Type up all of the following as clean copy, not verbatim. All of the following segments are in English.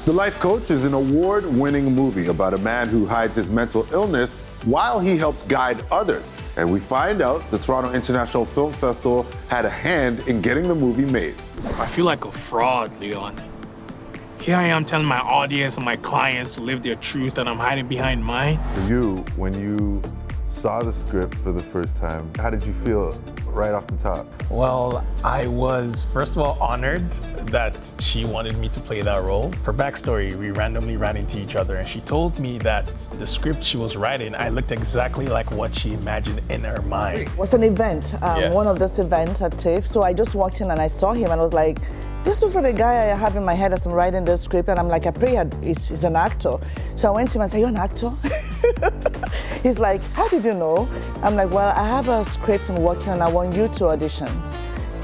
The Life Coach is an award-winning movie about a man who hides his mental illness while he helps guide others. And we find out the Toronto International Film Festival had a hand in getting the movie made. I feel like a fraud, Leon. Here I am telling my audience and my clients to live their truth, and I'm hiding behind mine. For you, when you saw the script for the first time, how did you feel right off the top? Well, I was, first of all, honored that she wanted me to play that role. For backstory, we randomly ran into each other, and she told me that the script she was writing, I looked exactly like what she imagined in her mind. It was an event, Yes. one of those events at TIFF. So I just walked in and I saw him and I was like, this looks like the guy I have in my head as I'm writing the script. And I'm like, I pray he's an actor. So I went to him and said, you're an actor? He's like, how did you know? I'm like, well, I have a script I'm working on. I want you to audition.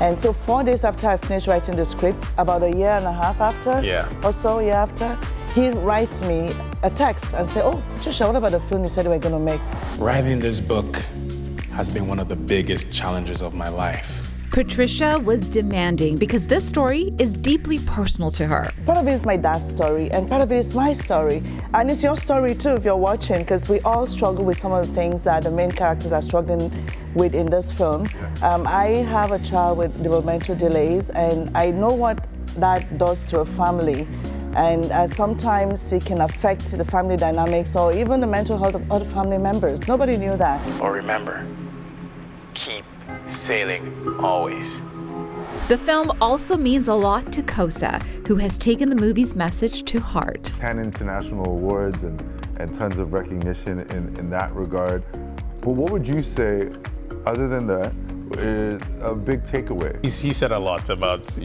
And so 4 days after I finished writing the script, about a year and a half after, a year after, he writes me a text and say, oh, Patricia, what about the film you said you were going to make? Writing this book has been one of the biggest challenges of my life. Patricia was demanding because this story is deeply personal to her. Part of it is my dad's story, and part of it is my story. And it's your story too, if you're watching, because we all struggle with some of the things that the main characters are struggling with in this film. I have a child with developmental delays, and I know what that does to a family. And sometimes it can affect the family dynamics or even the mental health of other family members. Nobody knew that. Or remember, keep sailing always. The film also means a lot to Kosa, who has taken the movie's message to heart. 10 international awards and tons of recognition in that regard. But what would you say, other than that, is a big takeaway? He said a lot about,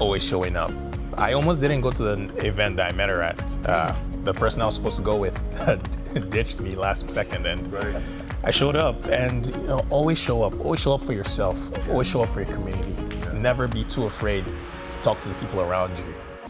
always showing up. I almost didn't go to the event that I met her at. The person I was supposed to go with ditched me last second, and I showed up. And always show up. Always show up for yourself. Always show up for your community. Never be too afraid to talk to the people around you.